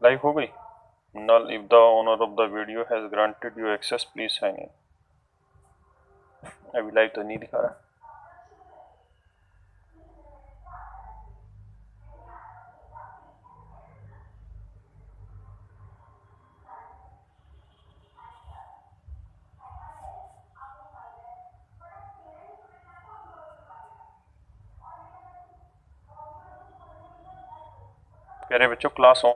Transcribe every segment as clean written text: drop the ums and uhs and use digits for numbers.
Live हो गई। Null if the owner of the video has granted you access please sign in. अभी live तो नहीं दिखा रहा। प्यारे बच्चों क्लास हो।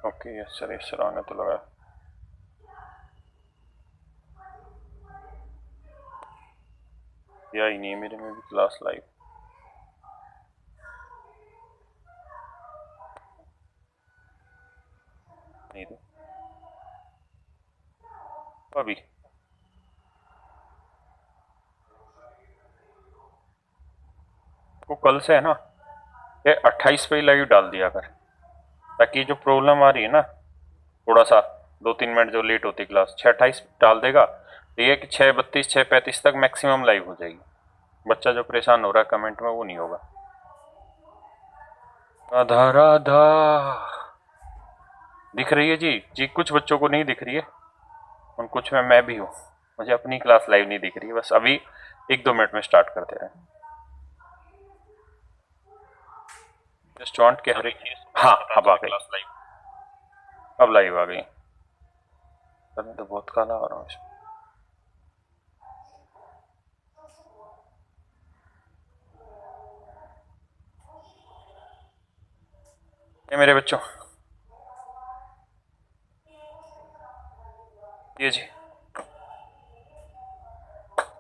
ओके यस सर आने तो लगा। या ही नहीं है मेरे में भी क्लास लाइव। नहीं तो अभी वो कल से है ना, ये 28 पे ही लाइव डाल दिया कर, ताकि जो प्रॉब्लम आ रही है ना, थोड़ा सा 2-3 मिनट जो लेट होती क्लास, 6:28 डाल देगा तो ये कि 6:32 6:35 तक मैक्सिमम लाइव हो जाएगी। बच्चा जो परेशान हो रहा है कमेंट में वो नहीं होगा। राधा राधा दिख रही है जी? जी कुछ बच्चों को नहीं दिख रही है, उन कुछ में मैं भी हूँ। मुझे अपनी क्लास लाइव नहीं दिख रही है, बस अभी 1-2 मिनट में स्टार्ट करते रहे। जस्ट वांट के हर एक चीज। हाँ अब आ गई, अब लाइव आ गई। तो बहुत काला हो रहा हूँ इसमें। ये मेरे बच्चों, ये जी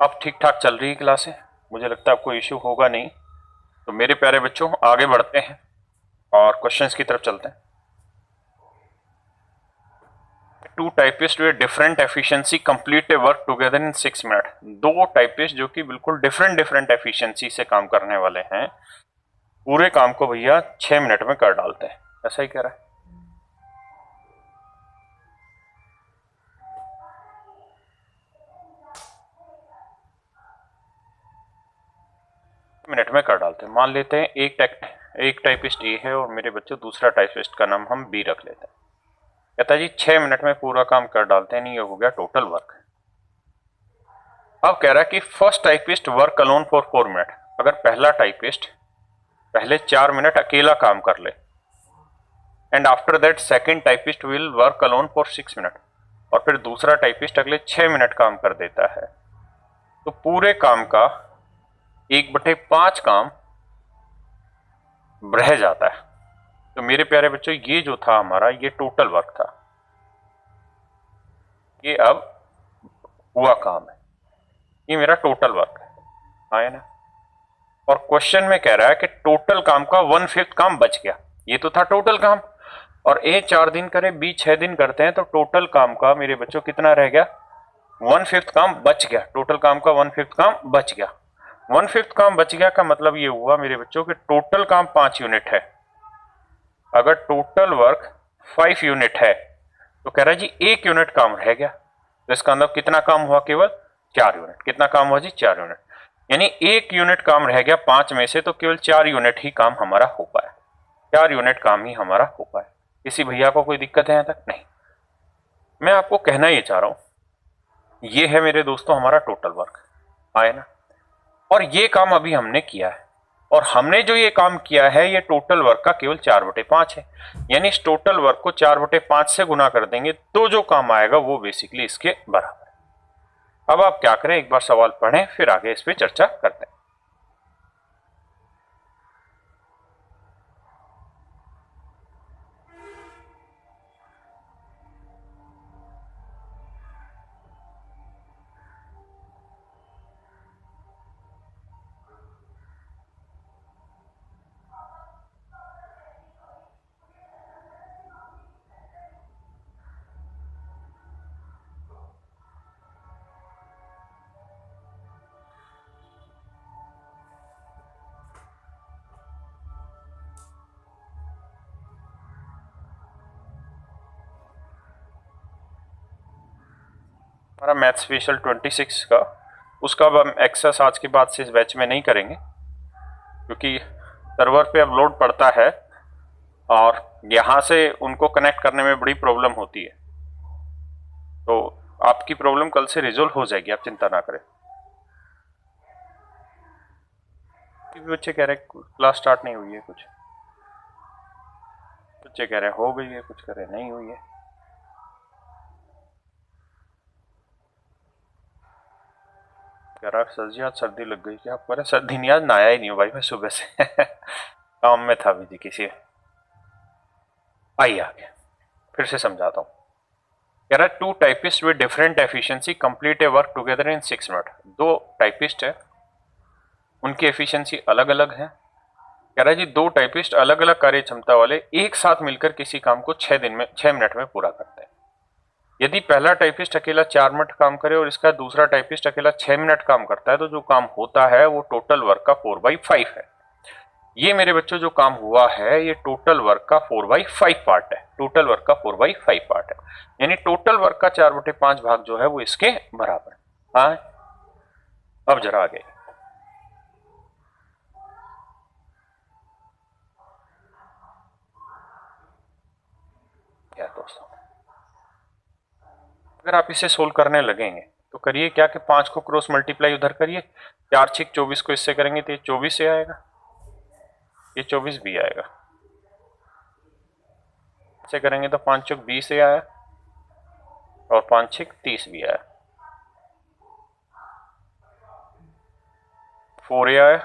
अब ठीक ठाक चल रही है क्लासें, मुझे लगता है आपको इश्यू होगा नहीं। तो मेरे प्यारे बच्चों आगे बढ़ते हैं और क्वेश्चंस की तरफ चलते हैं। Two typist with different efficiency complete a work together in 6 minute. दो टाइपिस्ट जो कि बिल्कुल डिफरेंट डिफरेंट एफिशिएंसी से काम करने वाले हैं, पूरे काम को भैया 6 मिनट में कर डालते हैं। ऐसा ही कह रहा है। मिनट में कर डालते हैं। मान लेते हैं एक टाइपिस्ट ए है और मेरे बच्चों दूसरा टाइपिस्ट का नाम हम बी रख लेते हैं। कहता है जी 6 मिनट में पूरा काम कर डालते हैं। नहीं, ये हो गया टोटल वर्क। अब कह रहा है कि first typist work alone for 4 minute. अगर पहला टाइपिस्ट पहले 4 मिनट अकेला काम कर ले, and after that second typist will work alone for 6 minute, और फिर दूसरा टाइपिस्ट अगले 6 मिनट काम कर देता है, तो पूरे काम का 1/5 काम रह जाता है। तो मेरे प्यारे बच्चों ये जो था हमारा, ये टोटल वर्क था। ये अब हुआ काम है, ये मेरा टोटल वर्क है। आया ना? और क्वेश्चन में कह रहा है कि टोटल काम का 1/5 काम बच गया। ये तो था टोटल काम, और ए 4 दिन करे, बी 6 दिन करते हैं, तो टोटल काम का मेरे बच्चों कितना रह गया? 1/5 काम बच गया। टोटल काम का 1/5 काम बच गया। 1/5 काम बच गया का मतलब ये हुआ मेरे बच्चों कि टोटल काम 5 यूनिट है। अगर टोटल वर्क 5 यूनिट है तो कह रहा है जी 1 यूनिट काम रह गया। तो इसका मतलब कितना काम हुआ? केवल 4 यूनिट। कितना काम हुआ जी? 4 यूनिट। यानी 1 यूनिट काम रह गया 5 में से, तो केवल 4 यूनिट ही काम हमारा हो पाया। 4 यूनिट काम ही हमारा हो पाया। किसी भैया को कोई दिक्कत है यहां तक? नहीं। मैं आपको कहना ये चाह रहा हूं, ये है मेरे दोस्तों हमारा टोटल वर्क। आए ना? और ये काम अभी हमने किया है, और हमने जो ये काम किया है ये टोटल वर्क का केवल 4/5 है। यानी इस टोटल वर्क को 4/5 से गुना कर देंगे तो जो काम आएगा वो बेसिकली इसके बराबर है। अब आप क्या करें, एक बार सवाल पढ़ें फिर आगे इस पर चर्चा करते हैं। हमारा मैथ स्पेशल 26 का, उसका अब हम एक्सेस आज के बाद से इस बैच में नहीं करेंगे, क्योंकि सर्वर पे अब लोड पड़ता है और यहाँ से उनको कनेक्ट करने में बड़ी प्रॉब्लम होती है। तो आपकी प्रॉब्लम कल से रिजोल्व हो जाएगी, आप चिंता ना करें। बच्चे कह रहे क्लास स्टार्ट नहीं हुई है, कुछ बच्चे कह रहे हो गई है, कुछ कह रहे नहीं हुई है। कह रहा सर जी आज सर्दी लग गई क्या? आपको? सर्दी नहीं, आज नहाया ही नहीं हो भाई मैं सुबह से काम में था जी किसी। आइए आगे फिर से समझाता हूँ। कह रहा है two typist with different efficiency complete a work together in 6 minute. दो टाइपिस्ट है, उनकी एफिशिएंसी अलग अलग है। कह रहा है जी दो टाइपिस्ट अलग अलग कार्य क्षमता वाले एक साथ मिलकर किसी काम को 6 मिनट में पूरा करते हैं। यदि पहला टाइपिस्ट अकेला 4 मिनट काम करे और इसका दूसरा टाइपिस्ट अकेला 6 मिनट काम करता है, तो जो काम होता है वो टोटल वर्क का 4/5 है। ये मेरे बच्चों जो काम हुआ है ये टोटल वर्क का 4/5 पार्ट है। टोटल वर्क का 4/5 पार्ट है, यानी टोटल वर्क का 4/5 भाग जो है वो इसके बराबर है। हाँ, अब जरा आगे क्या दोस्तों, अगर आप इसे सोल्व करने लगेंगे तो करिए क्या कि 5 को क्रॉस मल्टीप्लाई उधर करिए, 4×6 = 24 को इससे करेंगे तो ये 24 से आएगा, ये 24 भी आएगा। से करेंगे तो 5×4 = 20 से आया और 5×6 = 30 भी आया, 4 आया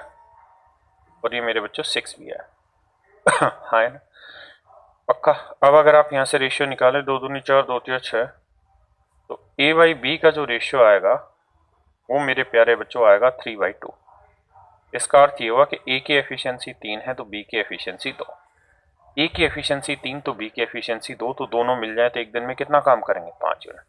और ये मेरे बच्चों 6 भी आया हाँ है ना, पक्का। अब अगर आप यहाँ से रेशियो निकालें 2 दूनी 4 2 3 6, तो A/B का जो रेशियो आएगा वो मेरे प्यारे बच्चों आएगा 3/2। इसका अर्थ ये हुआ कि A की एफिशिएंसी 3 है तो B की एफिशिएंसी 2। A की एफिशिएंसी 3 तो B की एफिशिएंसी 2, तो दोनों मिल जाए तो एक दिन में कितना काम करेंगे? 5 यूनिट।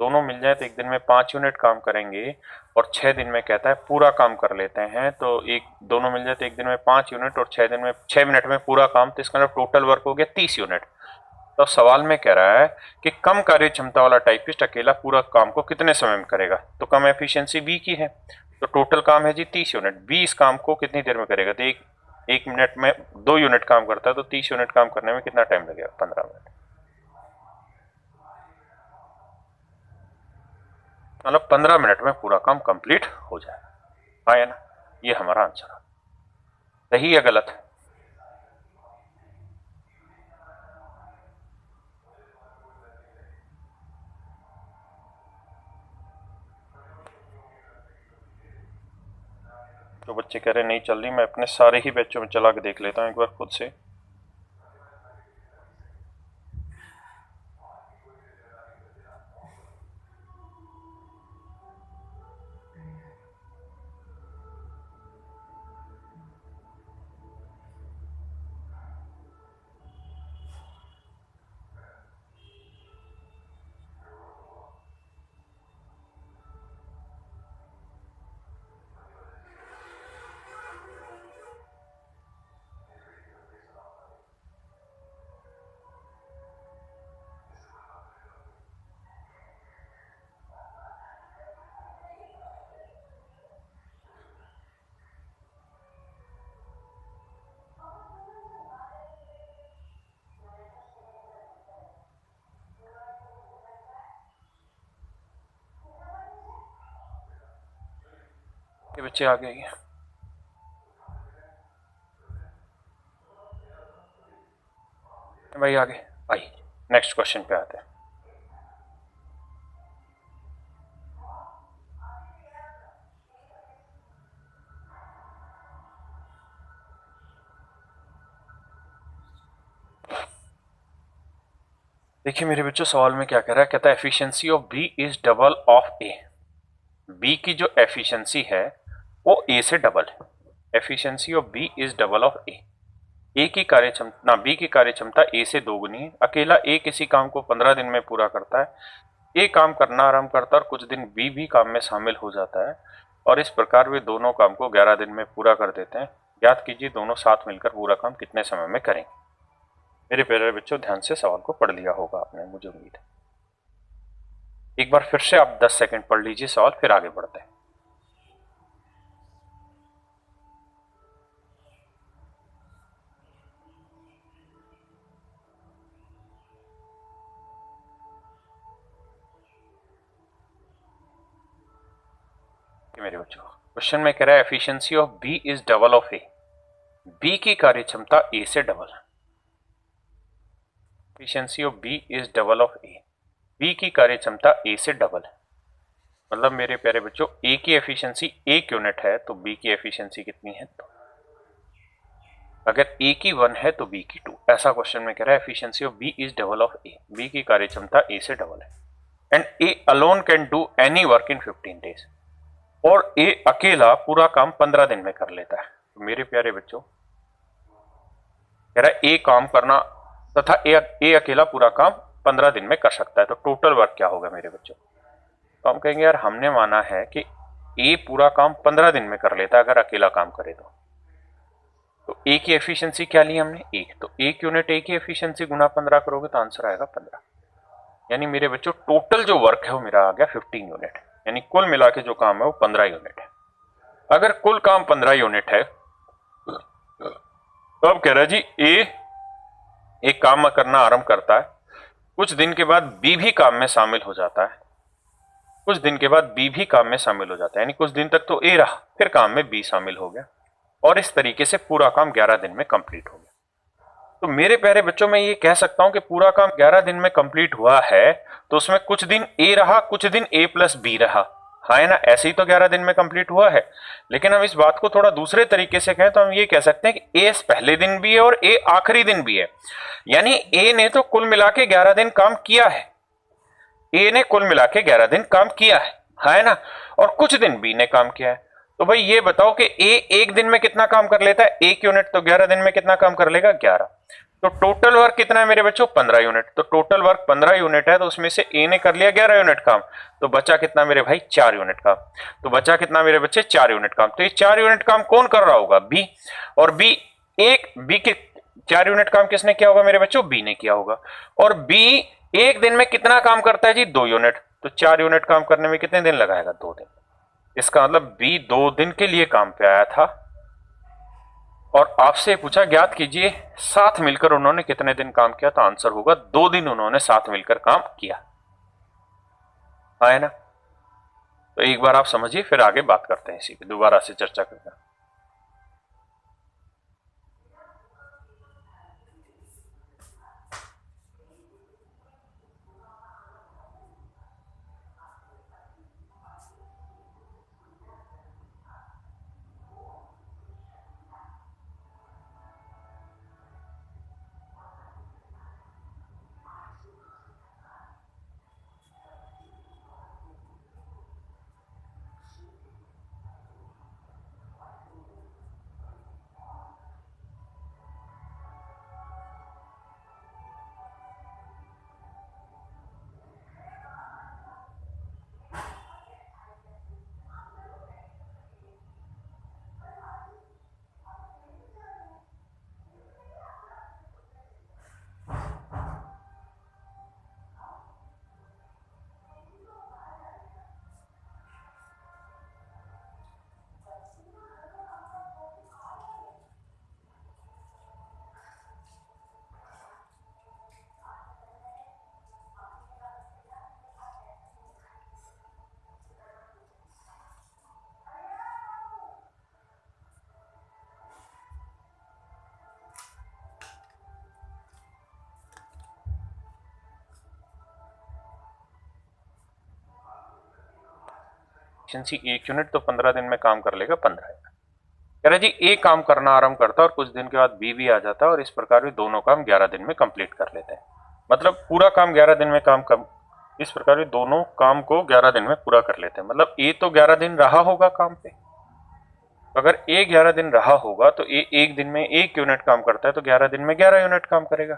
दोनों मिल जाए तो एक दिन में 5 यूनिट काम करेंगे और 6 दिन में कहता है पूरा काम कर लेते हैं, तो एक दोनों मिल जाए तो एक दिन में 5 यूनिट और 6 दिन में 6 मिनट में पूरा काम, तो इसका मतलब टोटल वर्क हो गया 30 यूनिट। तो सवाल में कह रहा है कि कम कार्य क्षमता वाला टाइपिस्ट अकेला पूरा काम को कितने समय में करेगा, तो कम एफिशिएंसी बी की है, तो टोटल काम है जी 30 यूनिट। बी इस काम को कितनी देर में करेगा, तो एक मिनट में 2 यूनिट काम करता है, तो 30 यूनिट काम करने में कितना टाइम लगेगा? 15 मिनट। मतलब 15 मिनट में पूरा काम कंप्लीट हो जाएगा। हाँ है ना, ये हमारा आंसर है। सही या गलत? तो बच्चे कह रहे नहीं चल रही, मैं अपने सारे ही बच्चों में चला के देख लेता हूँ एक बार खुद से। ये बच्चे आ गए भाई, आगे आइए नेक्स्ट क्वेश्चन पे आते हैं। देखिए मेरे बच्चों सवाल में क्या कह रहा है, कहता है efficiency of B is double of A. B की जो एफिशिएंसी है वो ए से डबल है। Efficiency of B is double of A. A की कार्यक्षमता ना, बी की कार्यक्षमता ए से दोगुनी है। अकेला ए किसी काम को 15 दिन में पूरा करता है। ए काम करना आराम करता है और कुछ दिन बी भी काम में शामिल हो जाता है, और इस प्रकार वे दोनों काम को 11 दिन में पूरा कर देते हैं। याद कीजिए दोनों साथ मिलकर पूरा काम कितने समय में करेंगे। मेरे प्यारे बच्चों ध्यान से सवाल को पढ़ लिया होगा आपने, मुझे उम्मीद है। एक बार फिर से आप 10 सेकंड पढ़ लीजिए सवाल, फिर आगे बढ़ते हैं। मेरे बच्चों, क्वेश्चन में कह रहा है efficiency of B is double of A. B की कार्य क्षमता ए से डबल है। Efficiency of B is double of A. B की कार्य क्षमता ए से डबल है। मतलब मेरे प्यारे बच्चों, ए की एफिशिएंसी 1 यूनिट है तो बी की एफिशिएंसी कितनी है 2। अगर ए की 1 है तो बी की 2। ऐसा क्वेश्चन में कह रहा है efficiency of B is double of A. B की कार्य क्षमता ए से डबल है and A alone can do any work in 15 days. और ए अकेला पूरा काम 15 दिन में कर लेता है। तो मेरे प्यारे बच्चों, कह रहा है ए काम करना तथा ए अकेला पूरा काम 15 दिन में कर सकता है। तो टोटल वर्क क्या होगा मेरे बच्चों? तो हम कहेंगे यार हमने माना है कि ए पूरा काम 15 दिन में कर लेता है अगर अकेला काम करे तो ए की एफिशिएंसी क्या ली हमने 1। तो 1 यूनिट ए की एफिशिएंसी गुना 15 करोगे तो आंसर आएगा 15। यानी मेरे बच्चों टोटल जो वर्क है वो मेरा आ गया 15 यूनिट। यानी कुल मिला के जो काम है वो 15 यूनिट है। अगर कुल काम 15 यूनिट है तो अब कह रहा है जी ए एक काम करना आरंभ करता है, कुछ दिन के बाद बी भी काम में शामिल हो जाता है। कुछ दिन के बाद बी भी काम में शामिल हो जाता है, यानी कुछ दिन तक तो ए रहा, फिर काम में बी शामिल हो गया और इस तरीके से पूरा काम 11 दिन में कंप्लीट हो गया। तो मेरे प्यारे बच्चों, मैं ये कह सकता हूं कि पूरा काम 11 दिन में कंप्लीट हुआ है तो उसमें कुछ दिन ए रहा, कुछ दिन ए प्लस बी रहा। हाँ है ना, ऐसे ही तो 11 दिन में कंप्लीट हुआ है। लेकिन हम इस बात को थोड़ा दूसरे तरीके से कहें तो हम ये कह सकते हैं कि ए पहले दिन भी है और ए आखिरी दिन भी है। यानी ए ने तो कुल मिला के 11 दिन काम किया है। ए ने कुल मिला के 11 दिन काम किया है ना, और कुछ दिन बी ने काम किया है। तो भाई ये बताओ कि ए एक दिन में कितना काम कर लेता है 1 यूनिट, तो 11 दिन में कितना काम कर लेगा 11। तो टोटल वर्क कितना है मेरे बच्चों 15 यूनिट। तो टोटल वर्क 15 यूनिट है तो उसमें से ए ने कर लिया 11 यूनिट काम, तो बचा कितना मेरे भाई 4 यूनिट काम। तो बचा कितना मेरे बच्चे 4 यूनिट काम। तो ये 4 यूनिट काम कौन कर रहा होगा बी, और बी के 4 यूनिट काम किसने किया होगा मेरे बच्चों बी ने किया होगा। और बी एक दिन में कितना काम करता है जी 2 यूनिट। तो 4 यूनिट काम करने में कितने दिन लगाएगा 2 दिन। इसका मतलब बी 2 दिन के लिए काम पे आया था और आपसे पूछा ज्ञात कीजिए साथ मिलकर उन्होंने कितने दिन काम किया। तो आंसर होगा 2 दिन उन्होंने साथ मिलकर काम किया है ना। तो एक बार आप समझिए, फिर आगे बात करते हैं इसी पे, दोबारा से चर्चा करते हैं। एफिशिएंसी 1 यूनिट तो 15 दिन में काम कर लेगा 15 यूनिट। कह रहा जी ए काम करना आरंभ करता है और कुछ दिन के बाद बी भी आ जाता है और इस प्रकार वे दोनों काम 11 दिन में कंप्लीट कर लेते हैं। मतलब पूरा काम 11 दिन में इस प्रकार वे दोनों काम को 11 दिन में पूरा कर लेते हैं। मतलब ए तो 11 दिन रहा होगा काम पे। अगर ए 11 दिन रहा होगा तो ए एक दिन में 1 यूनिट काम करता है तो 11 दिन में 11 यूनिट काम करेगा।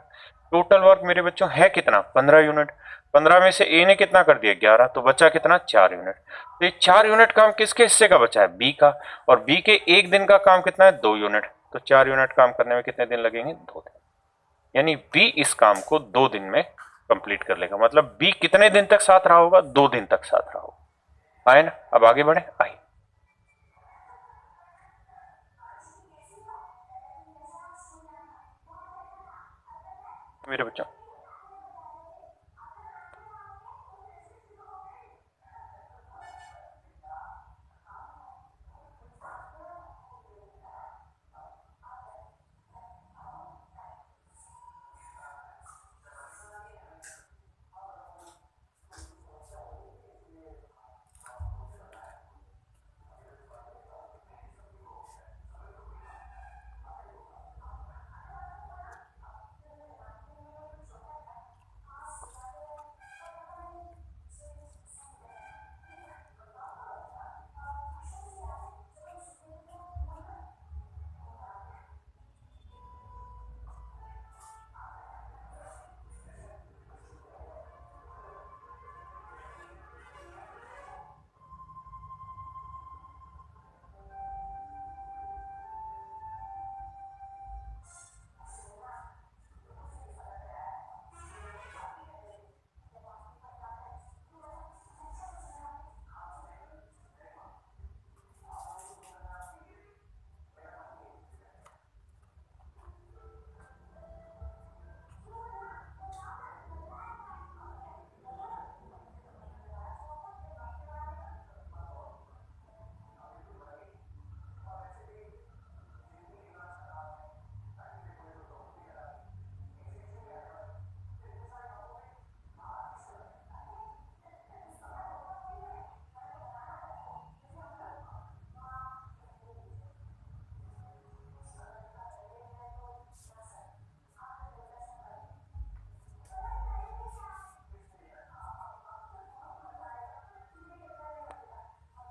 टोटल वर्क मेरे बच्चों है कितना 15 यूनिट। 15 में से ए ने कितना कर दिया 11, तो बचा कितना 4 यूनिट। तो ये 4 यूनिट काम किसके हिस्से का बचा है बी का, और बी के एक दिन का काम कितना है 2 यूनिट। तो 4 यूनिट काम करने में कितने दिन लगेंगे 2 दिन। यानी बी इस काम को 2 दिन में कंप्लीट कर लेगा। मतलब बी कितने दिन तक साथ रहा होगा? 2 दिन तक साथ रहा होगा। आए ना? अब आगे बढ़े। आइए, मेरे बच्चों,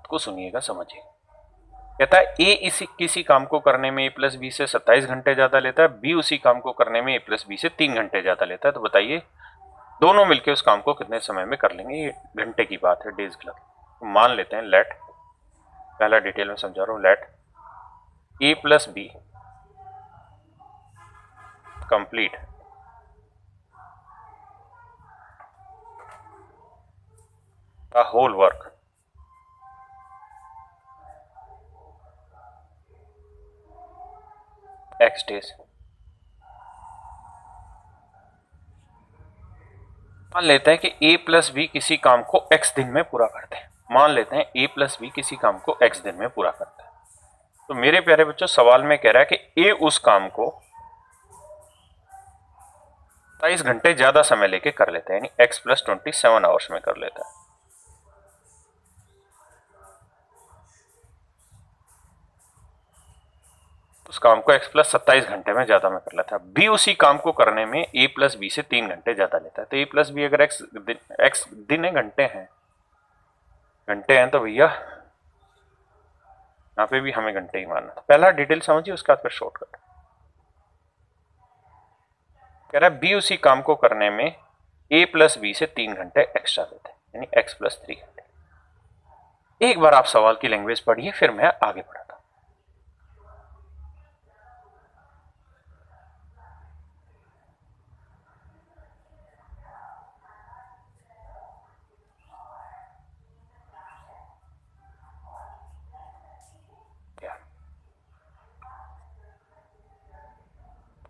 को सुनिएगा, समझिए। कहता है ए इसी किसी काम को करने में ए प्लस बी से 27 घंटे ज्यादा लेता है, बी उसी काम को करने में ए प्लस बी से 3 घंटे ज्यादा लेता है। तो बताइए दोनों मिलकर उस काम को कितने समय में कर लेंगे? ये घंटे की बात है, डेज की। तो मान लेते हैं लेट, पहला डिटेल में समझा रहा हूं, let A plus B complete the whole work X days. मान लेते हैं कि ए प्लस बी किसी काम को एक्स दिन में पूरा करते हैं। मान लेते हैं ए प्लस बी किसी काम को एक्स दिन में पूरा करते हैं। तो मेरे प्यारे बच्चों, सवाल में कह रहा है कि ए उस काम को 27 घंटे ज्यादा समय लेके कर लेते हैं, यानी एक्स प्लस 27 आवर्स में कर लेता है। उस काम को x प्लस 27 घंटे में ज्यादा में कर लेता है। बी उसी काम को करने में a प्लस बी से 3 घंटे ज्यादा लेता है। तो a प्लस बी अगर x दिन है, घंटे हैं तो भैया यहाँ पे भी हमें घंटे ही मानना था। पहला डिटेल समझिए, उसके बाद फिर शॉर्टकट। कह रहा है बी उसी काम को करने में a प्लस बी से 3 घंटे एक्स्ट्रा लेते हैं, यानी x प्लस 3 घंटे। एक बार आप सवाल की लैंग्वेज पढ़िए, फिर मैं आगे बढ़ाता हूं।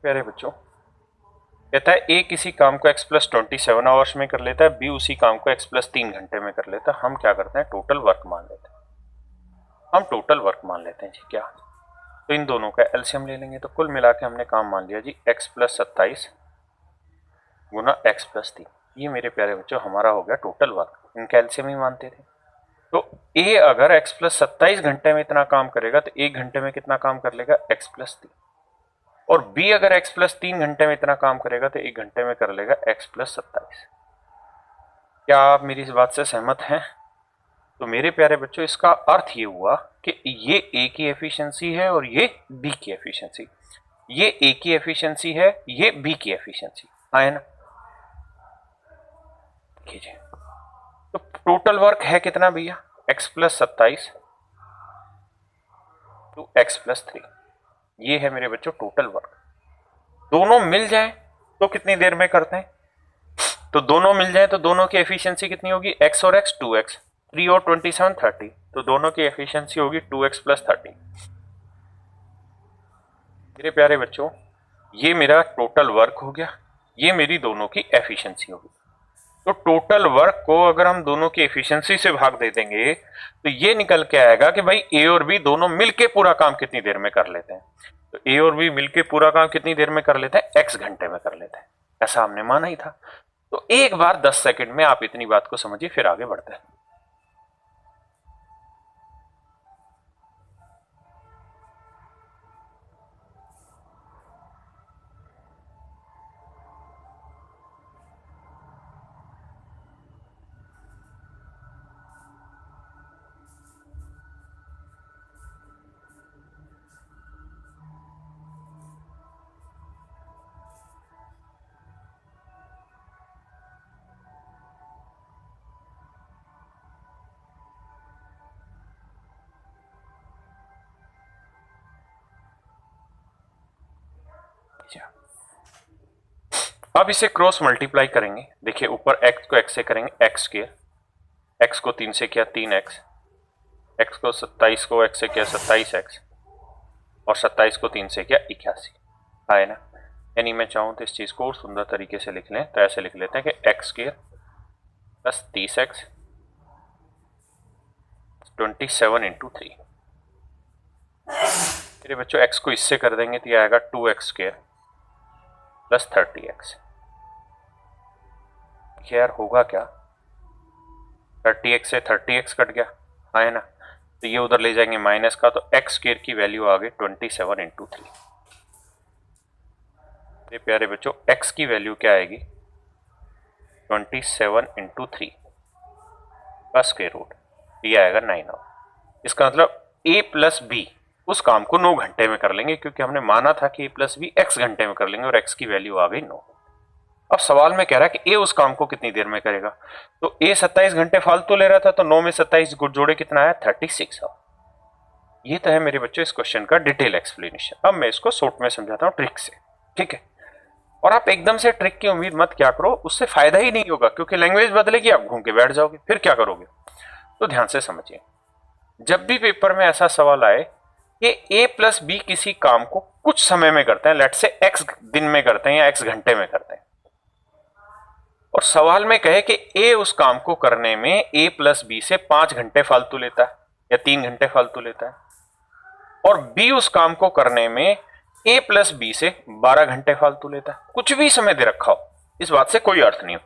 प्यारे बच्चों, कहता है ए किसी काम को x प्लस 27 आवर्स में कर लेता है, बी उसी काम को x प्लस 3 घंटे में कर लेता है। हम क्या करते हैं? टोटल वर्क मान लेते हैं। हम टोटल वर्क मान लेते हैं जी। क्या? तो इन दोनों का एलसीएम ले लेंगे। तो कुल मिला के हमने काम मान लिया जी x प्लस 27 गुना x प्लस 3। ये मेरे प्यारे बच्चों हमारा हो गया टोटल वर्क। इनका एलसीएम ही मानते थे। तो ए अगर x प्लस 27 घंटे में इतना काम करेगा तो 1 घंटे में कितना काम कर लेगा? x plus 3। और बी अगर x प्लस 3 घंटे में इतना काम करेगा तो 1 घंटे में कर लेगा x प्लस 27। क्या आप मेरी इस बात से सहमत हैं? तो मेरे प्यारे बच्चों, इसका अर्थ ये हुआ कि ये ए की एफिशिएंसी है और ये बी की एफिशिएंसी। ये ए की एफिशिएंसी है, ये बी की एफिशिएंसी। आए ना? कीजिए। तो टोटल वर्क है कितना भैया? x plus 27 to x plus 3। ये है मेरे बच्चों टोटल वर्क। दोनों मिल जाए तो कितनी देर में करते हैं? तो दोनों मिल जाए तो दोनों की एफिशिएंसी कितनी होगी, x और x 2x, 3 और 27 30, तो दोनों की एफिशिएंसी होगी 2x प्लस 30। मेरे प्यारे बच्चों, ये मेरा टोटल वर्क हो गया, ये मेरी दोनों की एफिशिएंसी होगी। तो टोटल वर्क को अगर हम दोनों की एफिशिएंसी से भाग दे देंगे तो ये निकल के आएगा कि भाई ए और बी दोनों मिलके पूरा काम कितनी देर में कर लेते हैं। तो ए और बी मिलके पूरा काम कितनी देर में कर लेते हैं, x घंटे में कर लेते हैं। ऐसा हमने माना ही था। तो एक बार 10 सेकंड में आप इतनी बात को समझिए, फिर आगे बढ़ते हैं। अब इसे क्रॉस मल्टीप्लाई करेंगे। देखिए ऊपर x को x से करेंगे x स्क्वायर, x को 3 से किया 3x, x को 27 को x से किया 27x, और 27 को 3 से किया 81, है ना। यानी मैं चाहूं तो इस चीज को सुंदर तरीके से लिख लें, तो ऐसे लिख लेते हैं कि x square plus 30x 27 into 3। मेरे बच्चों x को इससे कर देंगे तो ये आएगा 2x स्क्वायर प्लस 30x। यार होगा क्या, 30x से 30x कट गया, है ना। तो ये उधर ले जाएंगे माइनस का, तो x स्क्वायर की वैल्यू आ गई 27 इंटू 3। मेरे प्यारे बच्चों, x की वैल्यू क्या आएगी, 27 इंटू 3 का स्क्वायर रूट, ये आएगा 9। इसका मतलब a प्लस बी उस काम को 9 घंटे में कर लेंगे, क्योंकि हमने माना था कि a प्लस बी x घंटे में कर लेंगे, और x की वैल्यू आ गई 9। अब सवाल में कह रहा है कि a उस काम को कितनी देर में करेगा। तो a 27 घंटे फालतू ले रहा था, तो 9 में 27 जोड़े कितना आया, 36। ये तो है मेरे बच्चों इस क्वेश्चन का डिटेल एक्सप्लेनेशन। अब मैं इसको शॉर्ट में समझाता हूँ ट्रिक से, ठीक है। और आप एकदम से ट्रिक की उम्मीद मत क्या करो, उससे फायदा ही नहीं होगा, क्योंकि लैंग्वेज बदलेगी, आप घूम के बैठ जाओगे, फिर क्या करोगे। तो ध्यान से समझिए, जब भी पेपर में ऐसा सवाल आए कि a प्लस बी किसी काम को कुछ समय में करते हैं, लेट से x दिन में करते हैं या x घंटे में करते हैं, और सवाल में कहे कि a उस काम को करने में a प्लस बी से 5 घंटे फालतू लेता है या 3 घंटे फालतू लेता है, और b उस काम को करने में a प्लस बी से 12 घंटे फालतू लेता है, कुछ भी समय दे रखा हो, इस बात से कोई अर्थ नहीं हो।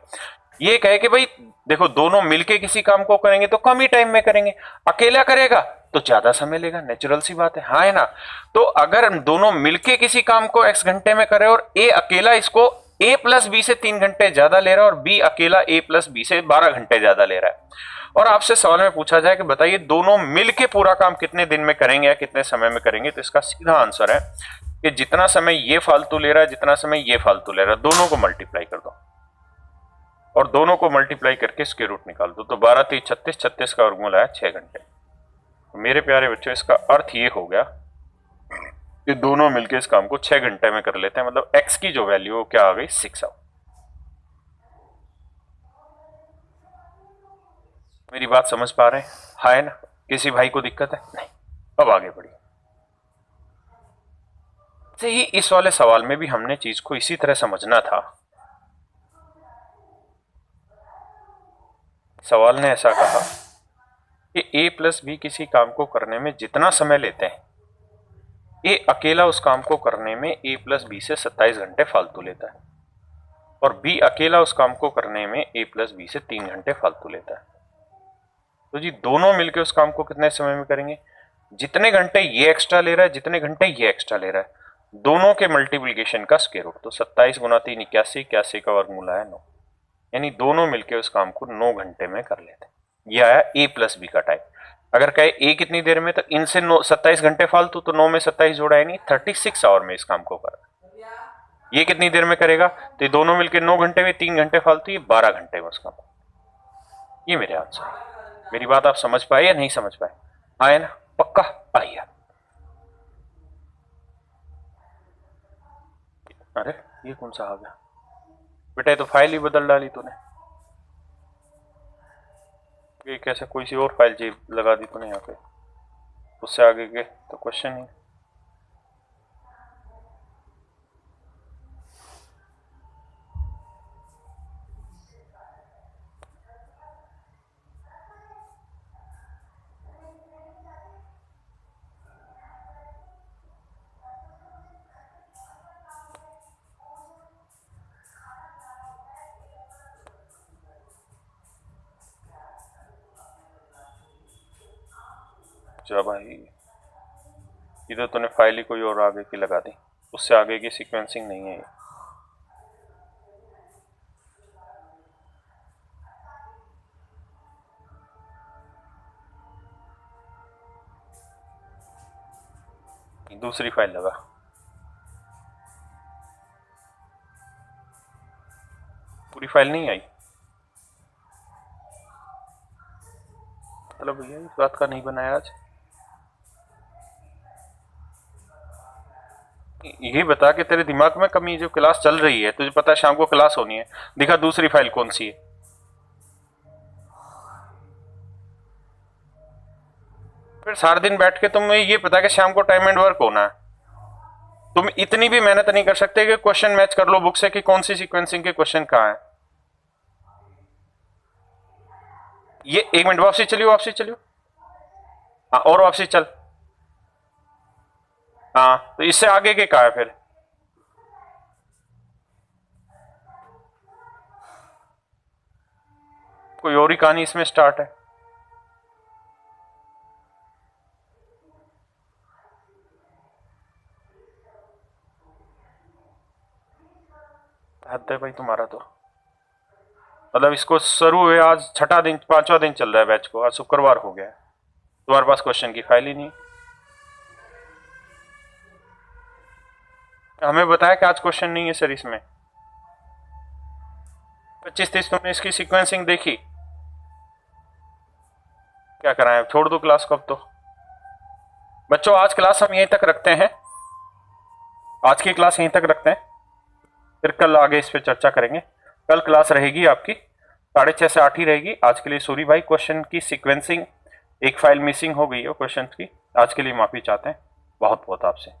ये कहे कि भाई देखो दोनों मिलके किसी काम को करेंगे तो कम ही टाइम में करेंगे, अकेला करेगा तो ज्यादा समय लेगा, नेचुरल सी बात है, हाँ है ना। तो अगर दोनों मिलके किसी काम को x घंटे में करे और a अकेला इसको a प्लस बी से 3 घंटे ज्यादा ले रहा है, और b अकेला a प्लस बी से 12 घंटे ज्यादा ले रहा है, और आपसे सवाल में पूछा जाए कि बताइए दोनों मिलके पूरा काम कितने दिन में करेंगे या कितने समय में करेंगे, तो इसका सीधा आंसर है कि जितना समय ये फालतू ले रहा है, जितना समय ये फालतू ले रहा है, दोनों को मल्टीप्लाई कर दो, और दोनों को मल्टीप्लाई करके स्क्वायर रूट निकाल दो। तो 12 3 36, 36 का वर्गमूल आया 6 घंटे। तो मेरे प्यारे बच्चों, इसका अर्थ ये हो गया कि दोनों मिलकर इस काम को 6 घंटे में कर लेते हैं, मतलब x की जो वैल्यू हो क्या आ गई, 6 आओ। मेरी बात समझ पा रहे हैं, हाँ है ना। किसी भाई को दिक्कत है नहीं। अब आगे बढ़िए। से ही इस वाले सवाल में भी हमने चीज को इसी तरह समझना था। सवाल ने ऐसा कहा कि a प्लस बी किसी काम को करने में जितना समय लेते हैं, a अकेला उस काम को करने में a प्लस बी से 27 घंटे फालतू लेता है, और b अकेला उस काम को करने में a प्लस बी से 3 घंटे फालतू लेता है। तो जी दोनों मिलकर उस काम को कितने समय में करेंगे, जितने घंटे ये एक्स्ट्रा ले रहा है, जितने घंटे ये एक्स्ट्रा ले रहा है, दोनों के मल्टीप्लीकेशन का स्क्वायर रूट। तो 27 गुना 3 81, 81 का वर्गमूल आया 9, यानी दोनों मिलकर उस काम को 9 घंटे में कर लेते हैं। यह आया a प्लस बी का टाइप। अगर कहे a कितनी देर में, तो इनसे 27 घंटे फालतू, तो 9 में 27 जोड़ा है नहीं, 36 आवर में इस काम को कर। ये कितनी देर में करेगा, तो ये दोनों मिलकर 9 घंटे में, 3 घंटे फालतू, ये 12 घंटे में उस काम को। ये मेरे आंसर है। मेरी बात आप समझ पाए या नहीं समझ पाए, आए ना, पक्का आइए। अरे ये कौन सा आ गया बेटा ये तो फाइल ही बदल डाली तूने, ये कैसे कोई सी और फाइल चाहिए लगा दी तूने यहाँ पे, उससे आगे के तो क्वेश्चन ही। जा भाई, इधर तूने फाइल ही कोई और आगे की लगा दी, उससे आगे की सीक्वेंसिंग नहीं है ये। दूसरी फाइल लगा, पूरी फाइल नहीं आई। चलो भैया इस बात का नहीं बनाया आज। यही बता कि तेरे दिमाग में कमी, जो क्लास चल रही है तुझे पता है शाम को क्लास होनी है, दिखा दूसरी फाइल कौन सी है। फिर सारा दिन बैठ के तुम्हें ये पता कि शाम को टाइम एंड वर्क होना है, तुम इतनी भी मेहनत नहीं कर सकते कि क्वेश्चन मैच कर लो बुक से कि कौन सी सीक्वेंसिंग के क्वेश्चन कहाँ है। ये 1 मिनट वापसी चलियो, वापसी चलियो, हाँ और वापसी चल, हाँ तो इससे आगे के कहाँ है फिर। कोई और ही कहानी इसमें स्टार्ट है। हद है भाई तुम्हारा तो, मतलब इसको शुरू हुए आज छठा दिन, 5वां दिन चल रहा है बैच को, आज शुक्रवार हो गया है, तुम्हारे पास क्वेश्चन की फाइल ही नहीं। हमें बताया कि आज क्वेश्चन नहीं है सर इसमें। 25-30 तुमने इसकी सीक्वेंसिंग देखी, क्या कराएं, छोड़ दो क्लास को अब तो। बच्चों आज क्लास हम यहीं तक रखते हैं, आज की क्लास यहीं तक रखते हैं, फिर कल आगे इस पे चर्चा करेंगे। कल क्लास रहेगी आपकी 6:30 से 8 ही रहेगी। आज के लिए सॉरी भाई, क्वेश्चन की सीक्वेंसिंग एक फाइल मिसिंग हो गई है क्वेश्चन की, आज के लिए माफी चाहते हैं बहुत बहुत आपसे।